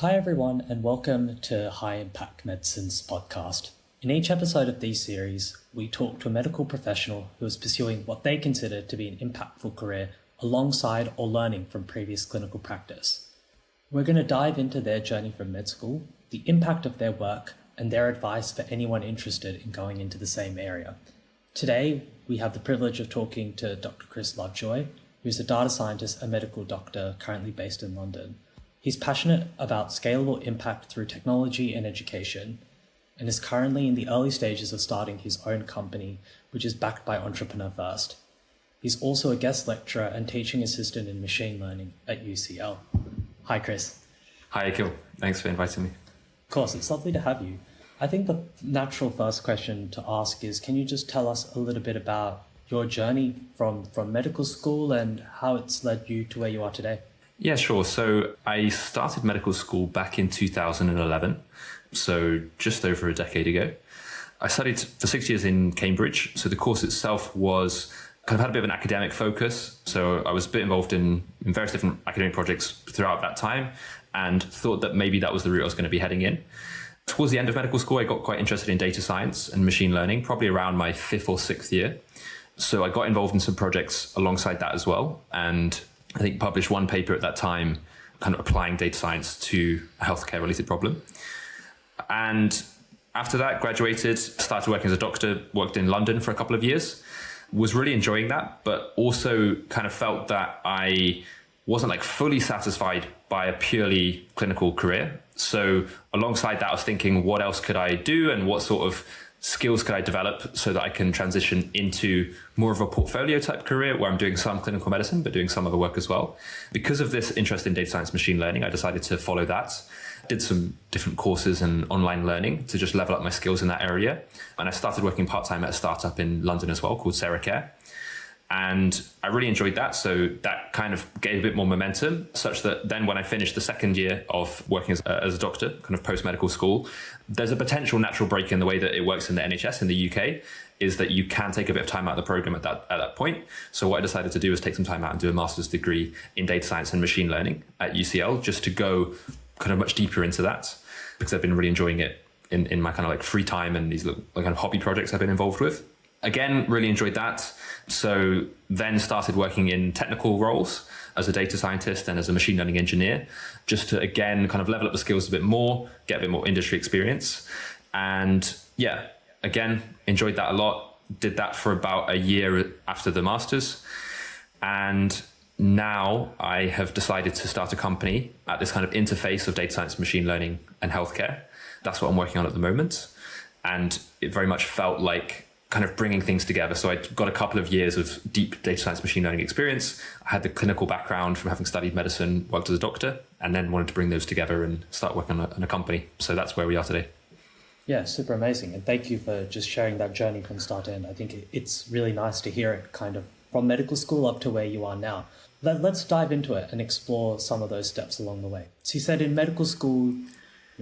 Hi everyone, and welcome to High Impact Medicines podcast. In each episode of these series, we talk to a medical professional who is pursuing what they consider to be an impactful career alongside or learning from previous clinical practice. We're going to dive into their journey from med school, the impact of their work, and their advice for anyone interested in going into the same area. Today, we have the privilege of talking to Dr. Chris Lovejoy, who's a data scientist and medical doctor currently based in London. He's passionate about scalable impact through technology and education, and is currently in the early stages of starting his own company, which is backed by Entrepreneur First. He's also a guest lecturer and teaching assistant in machine learning at UCL. Hi, Chris. Hi, Akil. Thanks for inviting me. Of course, it's lovely to have you. I think the natural first question to ask is, can you just tell us a little bit about your journey from medical school and how it's led you to where you are today? Yeah, sure. So I started medical school back in 2011, so just over a decade ago. I studied for 6 years in Cambridge. So the course itself was kind of had a bit of an academic focus. So I was a bit involved in various different academic projects throughout that time and thought that maybe that was the route I was going to be heading in. Towards the end of medical school, I got quite interested in data science and machine learning, probably around my 5th or 6th year. So I got involved in some projects alongside that as well. And I think published one paper at that time, kind of applying data science to a healthcare related problem. And after that, graduated, started working as a doctor, worked in London for a couple of years, was really enjoying that, but also kind of felt that I wasn't like fully satisfied by a purely clinical career. So alongside that, I was thinking, what else could I do and what sort of skills could I develop so that I can transition into more of a portfolio type career where I'm doing some clinical medicine, but doing some other work as well. Because of this interest in data science, machine learning, I decided to follow that. Did some different courses and online learning to just level up my skills in that area. And I started working part-time at a startup in London as well called Care. And I really enjoyed that. So that kind of gave a bit more momentum, such that then when I finished the second year of working as a doctor, kind of post-medical school, there's a potential natural break in the way that it works in the NHS in the UK, is that you can take a bit of time out of the program at that point. So what I decided to do was take some time out and do a master's degree in data science and machine learning at UCL, just to go kind of much deeper into that, because I've been really enjoying it in my kind of like free time and these little kind of hobby projects I've been involved with. Again, really enjoyed that. So then started working in technical roles as a data scientist and as a machine learning engineer, just to, again, kind of level up the skills a bit more, get a bit more industry experience. And yeah, again, enjoyed that a lot. Did that for about a year after the master's. And now I have decided to start a company at this kind of interface of data science, machine learning, and healthcare. That's what I'm working on at the moment. And it very much felt like kind of bringing things together. So I got a couple of years of deep data science machine learning experience. I had the clinical background from having studied medicine, worked as a doctor, and then wanted to bring those together and start working on a company. So that's where we are today. Yeah, super amazing. And thank you for just sharing that journey from start to end. I think it's really nice to hear it kind of from medical school up to where you are now. Let's dive into it and explore some of those steps along the way. So you said in medical school,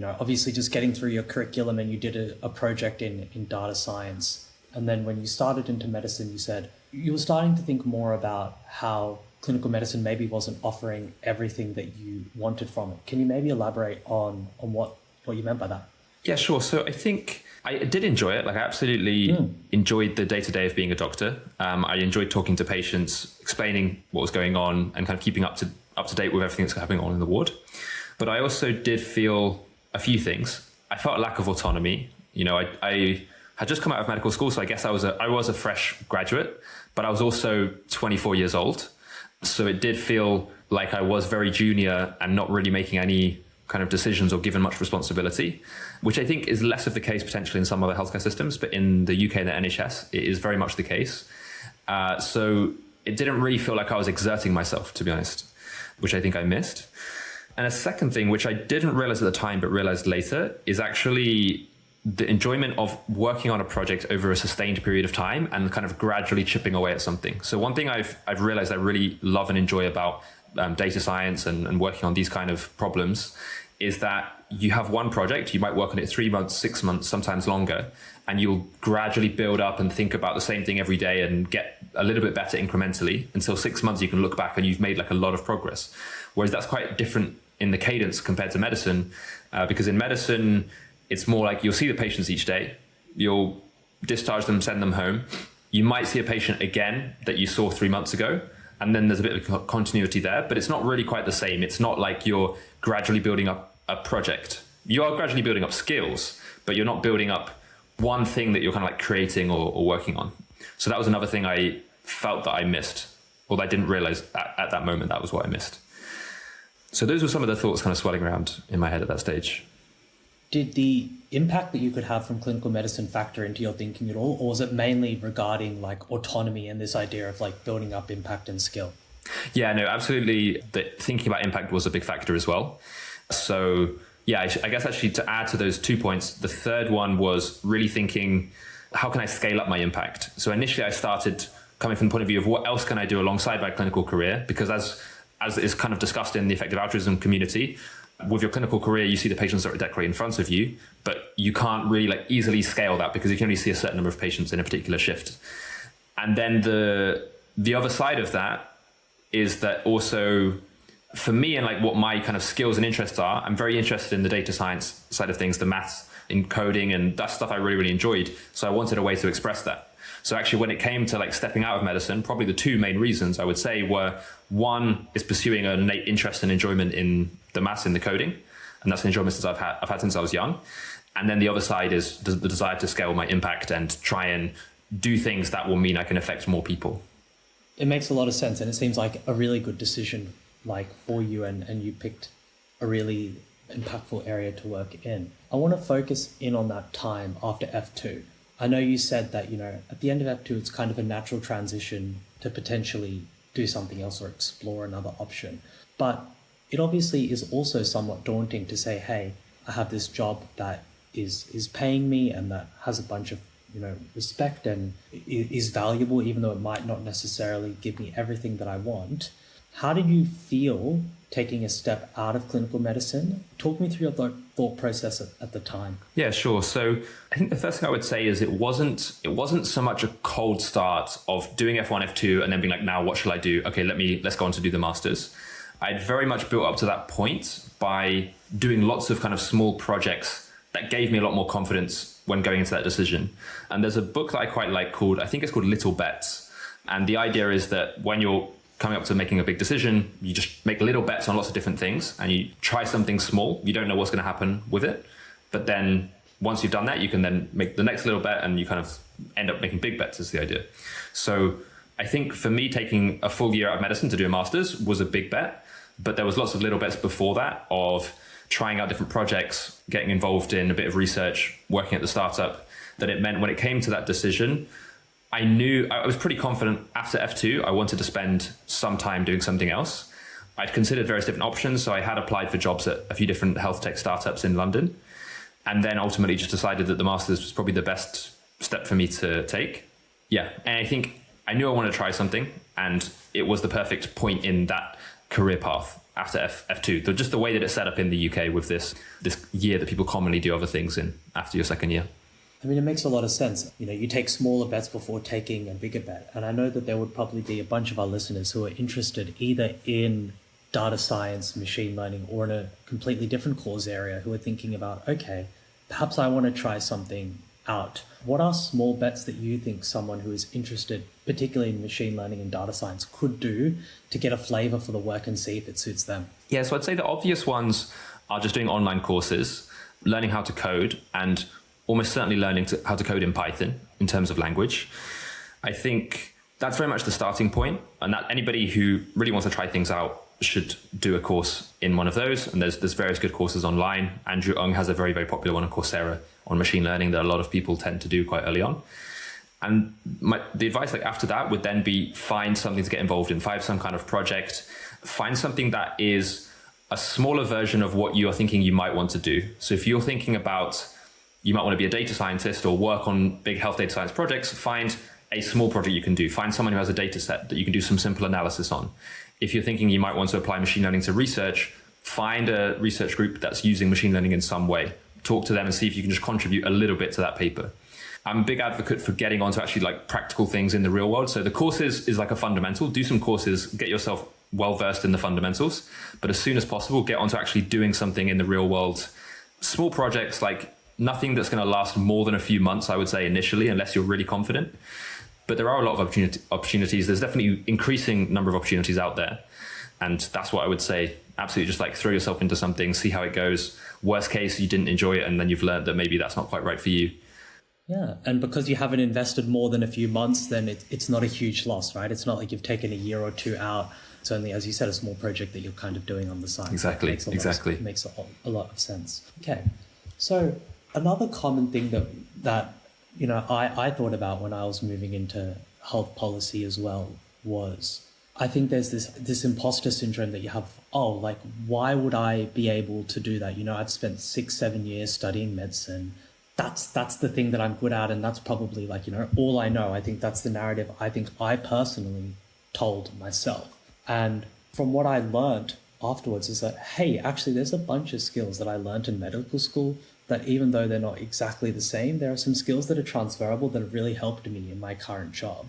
obviously just getting through your curriculum, and you did a project in data science. And then when you started into medicine, you said you were starting to think more about how clinical medicine maybe wasn't offering everything that you wanted from it. Can you maybe elaborate on what you meant by that? Yeah, sure. So I think I did enjoy it. Like I absolutely enjoyed the day-to-day of being a doctor. I enjoyed talking to patients, explaining what was going on and kind of keeping up to date with everything that's happening on in the ward. But I also did feel a few things. I felt a lack of autonomy. I had just come out of medical school, so I guess I was a fresh graduate, but I was also 24 years old. So it did feel like I was very junior and not really making any kind of decisions or given much responsibility, which I think is less of the case potentially in some other healthcare systems, but in the UK and the NHS, it is very much the case. So it didn't really feel like I was exerting myself, to be honest, which I think I missed. And a second thing, which I didn't realize at the time, but realized later, is actually the enjoyment of working on a project over a sustained period of time and kind of gradually chipping away at something. So one thing I've realized I really love and enjoy about data science and working on these kind of problems is that you have one project, you might work on it 3 months, 6 months, sometimes longer, and you'll gradually build up and think about the same thing every day and get a little bit better incrementally until 6 months you can look back and you've made like a lot of progress. Whereas that's quite different in the cadence compared to medicine, because in medicine, it's more like you'll see the patients each day, you'll discharge them, send them home. You might see a patient again that you saw 3 months ago, and then there's a bit of continuity there, but it's not really quite the same. It's not like you're gradually building up a project. You are gradually building up skills, but you're not building up one thing that you're kind of like creating or working on. So that was another thing I felt that I missed, or I didn't realize at that moment that was what I missed. So those were some of the thoughts kind of swirling around in my head at that stage. Did the impact that you could have from clinical medicine factor into your thinking at all? Or was it mainly regarding like autonomy and this idea of like building up impact and skill? Yeah, no, absolutely. Thinking about impact was a big factor as well. So yeah, I guess actually to add to those 2 points, the third one was really thinking, how can I scale up my impact? So initially I started coming from the point of view of what else can I do alongside my clinical career? Because as is kind of discussed in the effective altruism community, with your clinical career, you see the patients that are directly in front of you, but you can't really like easily scale that because you can only see a certain number of patients in a particular shift. And then the other side of that is that also for me and like what my kind of skills and interests are, I'm very interested in the data science side of things, the maths in coding, and that stuff I really, really enjoyed. So I wanted a way to express that. So actually when it came to like stepping out of medicine, probably the two main reasons I would say were, one is pursuing an innate interest and enjoyment in the maths, in the coding. And that's an enjoyment since I've had since I was young. And then the other side is the desire to scale my impact and try and do things that will mean I can affect more people. It makes a lot of sense. And it seems like a really good decision like for you, and you picked a really impactful area to work in. I want to focus in on that time after F2. I know you said that, at the end of F2, it's kind of a natural transition to potentially do something else or explore another option. But it obviously is also somewhat daunting to say, hey, I have this job that is paying me and that has a bunch of, respect and is valuable, even though it might not necessarily give me everything that I want. How did you feel taking a step out of clinical medicine? Talk me through your thought process at the time. Yeah, sure. So I think the first thing I would say is it wasn't so much a cold start of doing F1, F2, and then being like, now what shall I do? Okay, let's go on to do the masters. I'd very much built up to that point by doing lots of kind of small projects that gave me a lot more confidence when going into that decision. And there's a book that I quite like I think it's called Little Bets. And the idea is that when you're coming up to making a big decision, you just make little bets on lots of different things and you try something small. You don't know what's going to happen with it. But then once you've done that, you can then make the next little bet and you kind of end up making big bets is the idea. So I think for me, taking a full year out of medicine to do a master's was a big bet, but there was lots of little bets before that of trying out different projects, getting involved in a bit of research, working at the startup, that it meant when it came to that decision, I knew I was pretty confident after F2, I wanted to spend some time doing something else. I'd considered various different options. So I had applied for jobs at a few different health tech startups in London, and then ultimately just decided that the master's was probably the best step for me to take. Yeah. And I think I knew I wanted to try something, and it was the perfect point in that career path after F2. Just the way that it's set up in the UK with this year that people commonly do other things in after your second year. I mean, it makes a lot of sense. You take smaller bets before taking a bigger bet. And I know that there would probably be a bunch of our listeners who are interested either in data science, machine learning, or in a completely different course area who are thinking about, okay, perhaps I want to try something out. What are small bets that you think someone who is interested, particularly in machine learning and data science, could do to get a flavor for the work and see if it suits them? Yeah, so I'd say the obvious ones are just doing online courses, learning how to code, and almost certainly learning how to code in Python in terms of language. I think that's very much the starting point, and that anybody who really wants to try things out should do a course in one of those. And there's various good courses online. Andrew Ng has a very, very popular one on Coursera on machine learning that a lot of people tend to do quite early on. And the advice after that would then be find something to get involved in, find some kind of project, find something that is a smaller version of what you are thinking you might want to do. So if you're thinking about you might want to be a data scientist or work on big health data science projects, find a small project you can do. Find someone who has a data set that you can do some simple analysis on. If you're thinking you might want to apply machine learning to research, find a research group that's using machine learning in some way. Talk to them and see if you can just contribute a little bit to that paper. I'm a big advocate for getting onto actually practical things in the real world. So the courses is like a fundamental. Do some courses, get yourself well versed in the fundamentals, but as soon as possible, get onto actually doing something in the real world. Small projects, like nothing that's going to last more than a few months, I would say initially, unless you're really confident. But there are a lot of opportunities. There's definitely increasing number of opportunities out there. And that's what I would say. Absolutely, just like throw yourself into something, see how it goes. Worst case, you didn't enjoy it, and then you've learned that maybe that's not quite right for you. Yeah, and because you haven't invested more than a few months, then it's not a huge loss, right? It's not like you've taken a year or two out. It's only, as you said, a small project that you're kind of doing on the side. Exactly, Makes a lot of sense. Okay, so another common thing that I thought about when I was moving into health policy as well was, I think there's this imposter syndrome that you have. Oh, like, why would I be able to do that? I've spent 6-7 years studying medicine. That's the thing that I'm good at, and that's probably like, all I know. I think that's the narrative I think I personally told myself. And from what I learned afterwards is that, hey, actually there's a bunch of skills that I learned in medical school that even though they're not exactly the same, there are some skills that are transferable that have really helped me in my current job.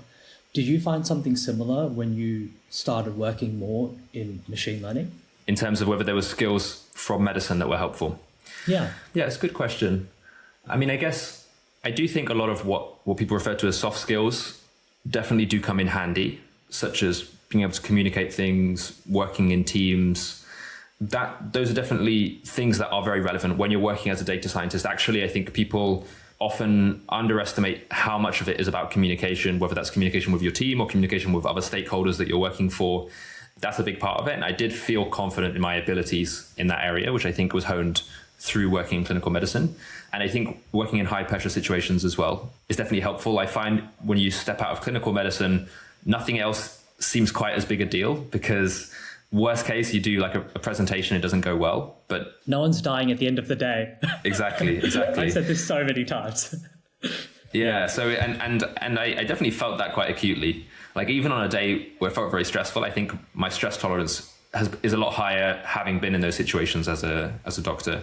Did you find something similar when you started working more in machine learning? In terms of whether there were skills from medicine that were helpful? Yeah, it's a good question. I mean, I guess I do think a lot of what people refer to as soft skills definitely do come in handy, such as being able to communicate things, working in teams. Those are definitely things that are very relevant when you're working as a data scientist. Actually, I think people often underestimate how much of it is about communication, whether that's communication with your team or communication with other stakeholders that you're working for. That's a big part of it. And I did feel confident in my abilities in that area, which I think was honed through working in clinical medicine. And I think working in high pressure situations as well is definitely helpful. I find when you step out of clinical medicine, nothing else seems quite as big a deal, because worst case, you do like a presentation, it doesn't go well, but no one's dying at the end of the day. Exactly. I've said this so many times. Yeah. So, and I definitely felt that quite acutely. Like even on a day where it felt very stressful, I think my stress tolerance is a lot higher having been in those situations as a doctor.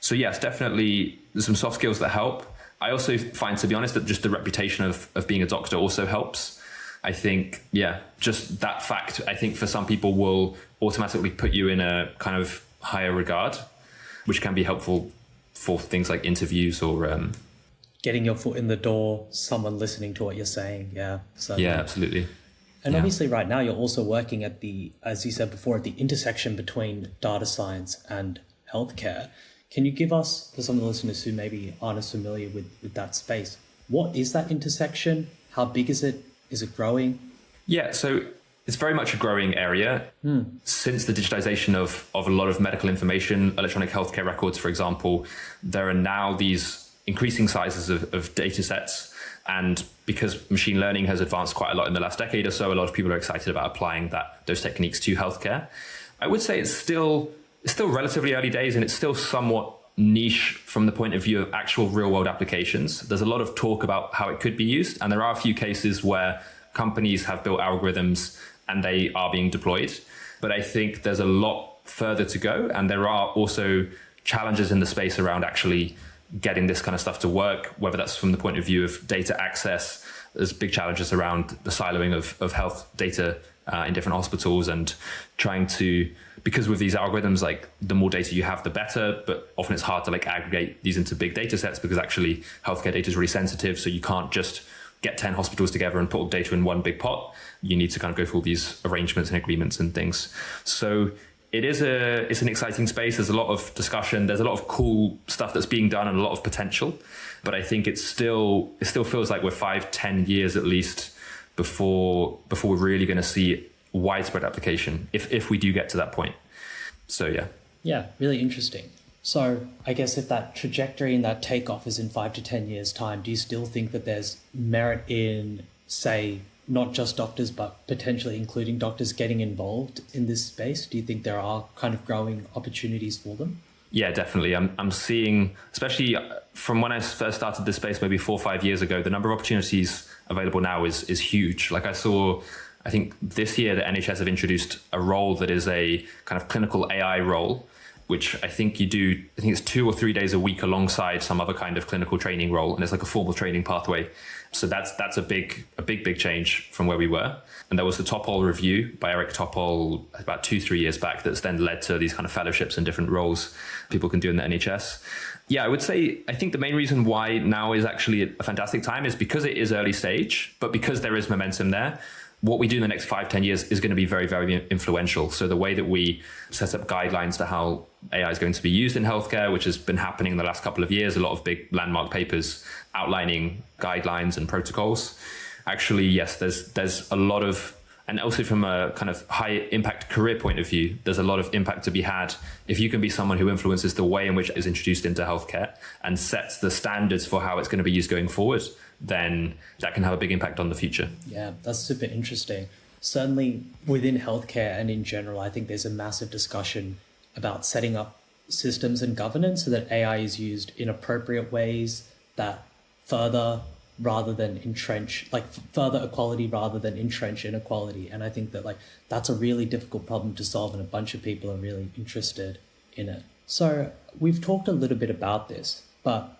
So yes, definitely there's some soft skills that help. I also find, to be honest, that just the reputation of being a doctor also helps. I think, just that fact, I think for some people will automatically put you in a kind of higher regard, which can be helpful for things like interviews or getting your foot in the door, someone listening to what you're saying. Yeah. Certainly. Yeah, absolutely. And obviously right now you're also working at as you said before, at the intersection between data science and healthcare. Can you give us, for some of the listeners who maybe aren't as familiar with that space, what is that intersection? How big is it? Is it growing? Yeah, so it's very much a growing area. Since the digitization of a lot of medical information, electronic healthcare records, for example, there are now these increasing sizes of data sets. And because machine learning has advanced quite a lot in the last decade or so, a lot of people are excited about applying those techniques to healthcare. I would say it's still relatively early days, and it's still somewhat niche from the point of view of actual real world applications. There's a lot of talk about how it could be used, and there are a few cases where companies have built algorithms and they are being deployed. But I think there's a lot further to go, and there are also challenges in the space around actually getting this kind of stuff to work, whether that's from the point of view of data access. There's big challenges around the siloing of health data in different hospitals, and trying to, because with these algorithms, like the more data you have, the better, but often it's hard to like aggregate these into big data sets because actually healthcare data is really sensitive. So you can't just get 10 hospitals together and put all data in one big pot. You need to kind of go through all these arrangements and agreements and things. So it's an exciting space. There's a lot of discussion. There's a lot of cool stuff that's being done and a lot of potential. But I think it still feels like we're 5-10 years at least before we're really going to see widespread application, if we do get to that point. So yeah, really interesting. So I guess if that trajectory and that takeoff is in 5 to 10 years time, do you still think that there's merit in, say, not just doctors, but potentially including doctors getting involved in this space? Do you think there are kind of growing opportunities for them? Yeah, definitely. I'm seeing, especially from when I first started this space maybe 4 or 5 years ago, the number of opportunities available now is huge. Like I think this year the NHS have introduced a role that is a kind of clinical AI role. which I think it's 2 or 3 days a week alongside some other kind of clinical training role. And it's like a formal training pathway. So that's a big change from where we were. And there was the Topol review by Eric Topol about 2-3 years back that's then led to these kind of fellowships and different roles people can do in the NHS. Yeah, I would say, I think the main reason why now is actually a fantastic time is because it is early stage, but because there is momentum there. What we do in the next 5-10 years is going to be very, very influential. So the way that we set up guidelines to how AI is going to be used in healthcare, which has been happening in the last couple of years, a lot of big landmark papers outlining guidelines and protocols. Actually, yes, there's a lot of, and also from a kind of high impact career point of view, there's a lot of impact to be had if you can be someone who influences the way in which it is introduced into healthcare and sets the standards for how it's going to be used going forward, then that can have a big impact on the future. Yeah, that's super interesting. Certainly within healthcare and in general, I think there's a massive discussion about setting up systems and governance so that AI is used in appropriate ways that further equality rather than entrench inequality. And I think that that's a really difficult problem to solve, and a bunch of people are really interested in it. So we've talked a little bit about this, but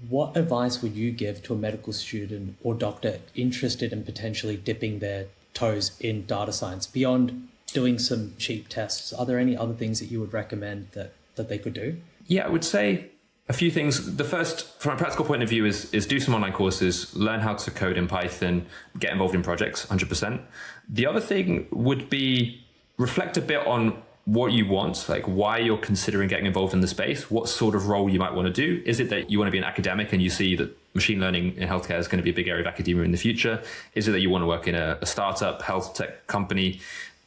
what advice would you give to a medical student or doctor interested in potentially dipping their toes in data science beyond doing some cheap tests? Are there any other things that you would recommend that they could do? Yeah, I would say a few things. The first, from a practical point of view, is do some online courses, learn how to code in Python, get involved in projects, 100%. The other thing would be reflect a bit on what you want, like why you're considering getting involved in the space, what sort of role you might want to do. Is it that you want to be an academic and you see that machine learning in healthcare is going to be a big area of academia in the future? Is it that you want to work in a startup health tech company?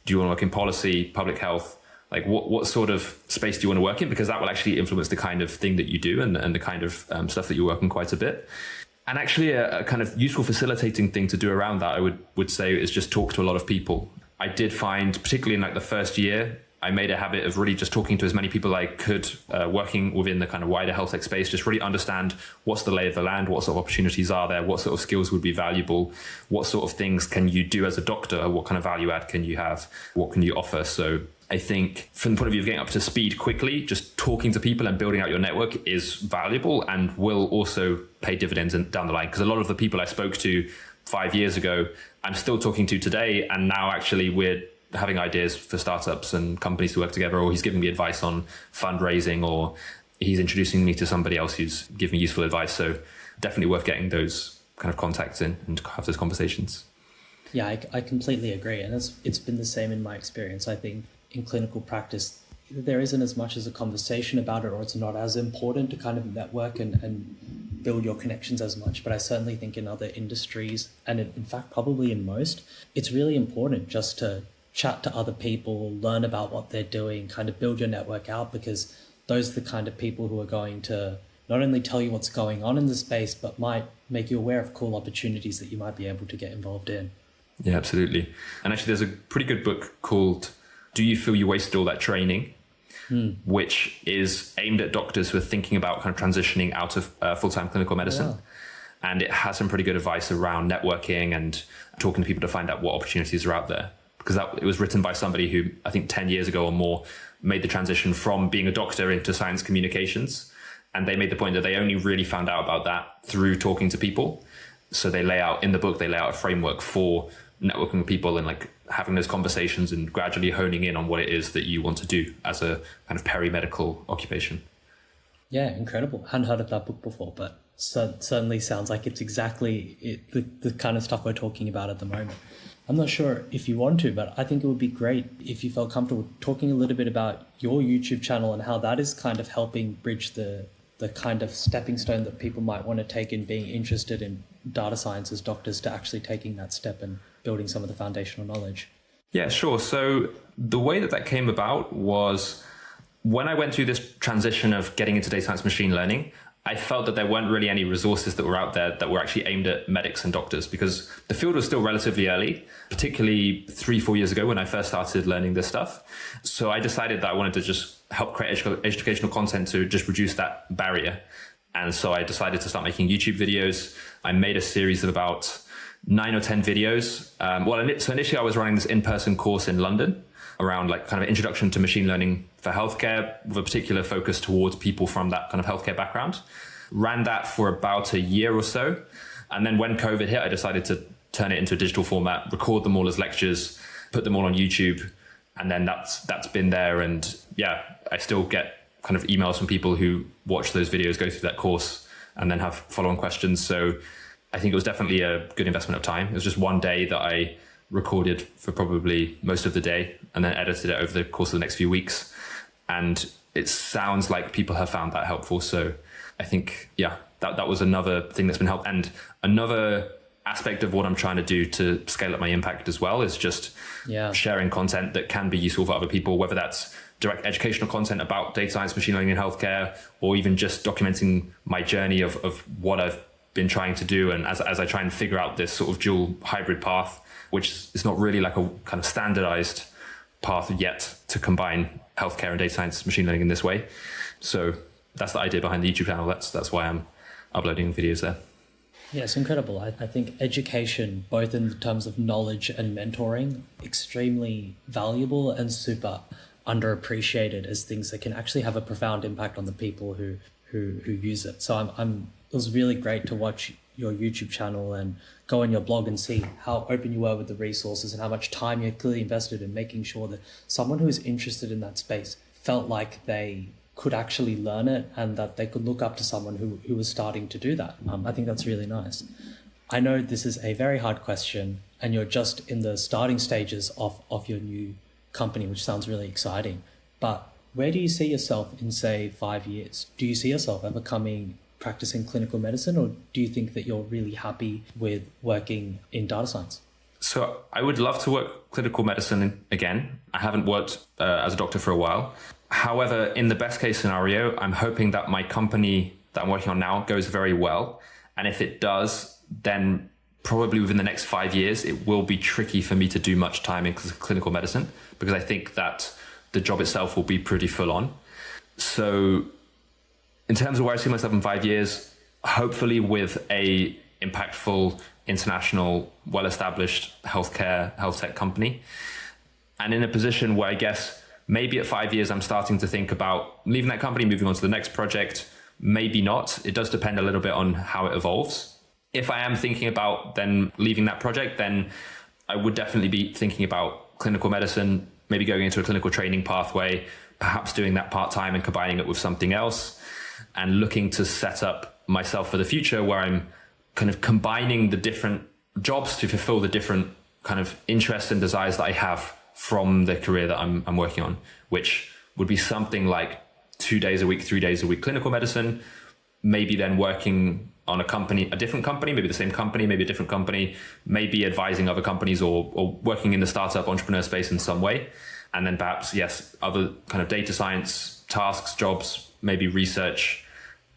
Do you want to work in policy, public health? Like what sort of space do you want to work in? Because that will actually influence the kind of thing that you do and the kind of stuff that you work on quite a bit. And actually a kind of useful facilitating thing to do around that, I would say, is just talk to a lot of people. I did find, particularly in the first year, I made a habit of really just talking to as many people I could, working within the kind of wider health tech space, just really understand what's the lay of the land, what sort of opportunities are there, what sort of skills would be valuable, what sort of things can you do as a doctor, what kind of value add can you have, what can you offer. So I think from the point of view of getting up to speed quickly, just talking to people and building out your network is valuable and will also pay dividends down the line. Because a lot of the people I spoke to 5 years ago, I'm still talking to today. And now actually we're having ideas for startups and companies to work together, or he's giving me advice on fundraising, or he's introducing me to somebody else who's giving me useful advice. So definitely worth getting those kind of contacts in and have those conversations. Yeah, I completely agree. And it's been the same in my experience. I think in clinical practice, there isn't as much as a conversation about it, or it's not as important to kind of network and build your connections as much. But I certainly think in other industries, and in fact, probably in most, it's really important just to chat to other people, learn about what they're doing, kind of build your network out, because those are the kind of people who are going to not only tell you what's going on in the space, but might make you aware of cool opportunities that you might be able to get involved in. Yeah, absolutely. And actually, there's a pretty good book called Do You Feel You Wasted All That Training? Which is aimed at doctors who are thinking about kind of transitioning out of full-time clinical medicine. Oh, wow. And it has some pretty good advice around networking and talking to people to find out what opportunities are out there. Because it was written by somebody who, I think 10 years ago or more, made the transition from being a doctor into science communications. And they made the point that they only really found out about that through talking to people. So they lay out a framework for networking with people and like having those conversations and gradually honing in on what it is that you want to do as a kind of peri-medical occupation. Yeah, incredible. Hadn't heard of that book before, but certainly sounds like it's exactly the kind of stuff we're talking about at the moment. I'm not sure if you want to, but I think it would be great if you felt comfortable talking a little bit about your YouTube channel and how that is kind of helping bridge the kind of stepping stone that people might want to take in being interested in data science as doctors to actually taking that step and building some of the foundational knowledge. Yeah, sure. So the way that came about was when I went through this transition of getting into data science machine learning, I felt that there weren't really any resources that were out there that were actually aimed at medics and doctors, because the field was still relatively early, particularly 3-4 years ago when I first started learning this stuff. So I decided that I wanted to just help create educational content to just reduce that barrier. And so I decided to start making YouTube videos. I made a series of about 9 or 10 videos. So initially I was running this in-person course in London around like kind of introduction to machine learning for healthcare with a particular focus towards people from that kind of healthcare background. Ran that for about a year or so. And then when COVID hit, I decided to turn it into a digital format, record them all as lectures, put them all on YouTube. And then that's been there. And yeah, I still get kind of emails from people who watch those videos, go through that course, and then have follow-on questions. So I think it was definitely a good investment of time. It was just one day that I recorded for probably most of the day and then edited it over the course of the next few weeks. And it sounds like people have found that helpful. So I think, yeah, that was another thing that's been helpful. And another aspect of what I'm trying to do to scale up my impact as well is just sharing content that can be useful for other people, whether that's direct educational content about data science, machine learning in healthcare, or even just documenting my journey of what I've been trying to do. And as I try and figure out this sort of dual hybrid path, which is not really like a kind of standardized path yet to combine healthcare and data science, machine learning in this way. So that's the idea behind the YouTube channel. That's why I'm uploading videos there. Yeah, it's incredible. I think education, both in terms of knowledge and mentoring, extremely valuable and super underappreciated as things that can actually have a profound impact on the people who use it. So it was really great to watch your YouTube channel and go on your blog and see how open you were with the resources and how much time you clearly invested in making sure that someone who is interested in that space felt like they could actually learn it and that they could look up to someone who was starting to do that. I think that's really nice. I know this is a very hard question and you're just in the starting stages of your new company, which sounds really exciting. But where do you see yourself in, say, 5 years? Do you see yourself ever practicing clinical medicine, or do you think that you're really happy with working in data science? So I would love to work clinical medicine again. I haven't worked as a doctor for a while. However, in the best case scenario, I'm hoping that my company that I'm working on now goes very well. And if it does, then probably within the next 5 years, it will be tricky for me to do much time in clinical medicine because I think that the job itself will be pretty full on. So in terms of where I see myself in 5 years, hopefully with a impactful, international, well-established health tech company, and in a position where I guess maybe at 5 years, I'm starting to think about leaving that company, moving on to the next project. Maybe not. It does depend a little bit on how it evolves. If I am thinking about then leaving that project, then I would definitely be thinking about clinical medicine, maybe going into a clinical training pathway, perhaps doing that part-time and combining it with something else, and looking to set up myself for the future where I'm kind of combining the different jobs to fulfill the different kind of interests and desires that I have from the career that I'm working on, which would be something like 2 days a week, 3 days a week clinical medicine, maybe then working on a different company, maybe the same company, maybe a different company, maybe advising other companies or working in the startup entrepreneur space in some way. And then perhaps, yes, other kind of data science tasks, jobs, maybe research.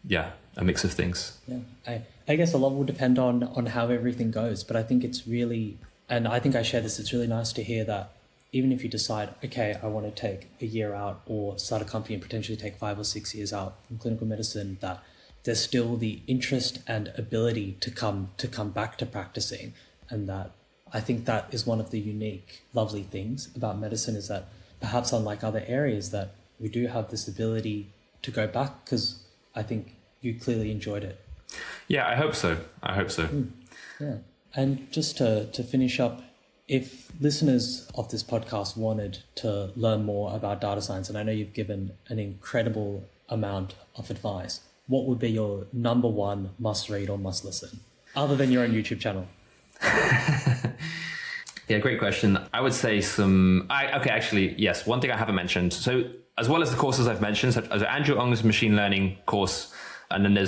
Yeah, a mix of things. Yeah, I guess a lot will depend on how everything goes, but I think it's really, and I think I share this, it's really nice to hear that even if you decide, okay, I want to take a year out or start a company and potentially take 5 or 6 years out from clinical medicine, that there's still the interest and ability to come back to practicing. And that I think that is one of the unique, lovely things about medicine, is that perhaps unlike other areas that we do have this ability to go back, because I think you clearly enjoyed it. Yeah, I hope so. Yeah. And just to finish up, if listeners of this podcast wanted to learn more about data science, and I know you've given an incredible amount of advice, what would be your number one must read or must listen, other than your own YouTube channel? Yeah, great question. I would say yes, one thing I haven't mentioned. So as well as the courses I've mentioned, such as Andrew Ng's machine learning course, and then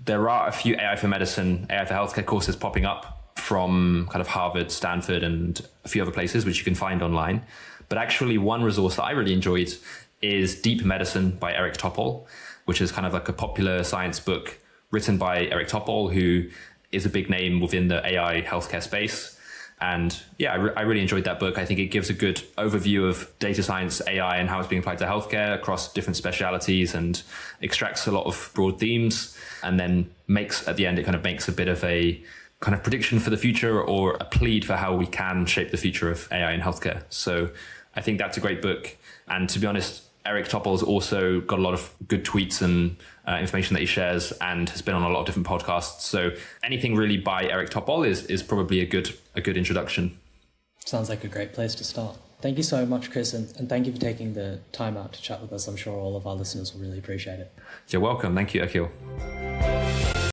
there are a few AI for medicine, AI for healthcare courses popping up from kind of Harvard, Stanford, and a few other places, which you can find online. But actually one resource that I really enjoyed is Deep Medicine by Eric Topol, which is kind of like a popular science book written by Eric Topol, who is a big name within the AI healthcare space. And yeah, I really enjoyed that book. I think it gives a good overview of data science, AI, and how it's being applied to healthcare across different specialities, and extracts a lot of broad themes, and then makes, at the end, it kind of makes a bit of a kind of prediction for the future or a plead for how we can shape the future of AI in healthcare. So I think that's a great book. And to be honest, Eric Topol's also got a lot of good tweets and information that he shares and has been on a lot of different podcasts. So anything really by Eric Topol is probably a good introduction. Sounds like a great place to start. Thank you so much, Chris, and thank you for taking the time out to chat with us. I'm sure all of our listeners will really appreciate it. You're welcome. Thank you, Akhil.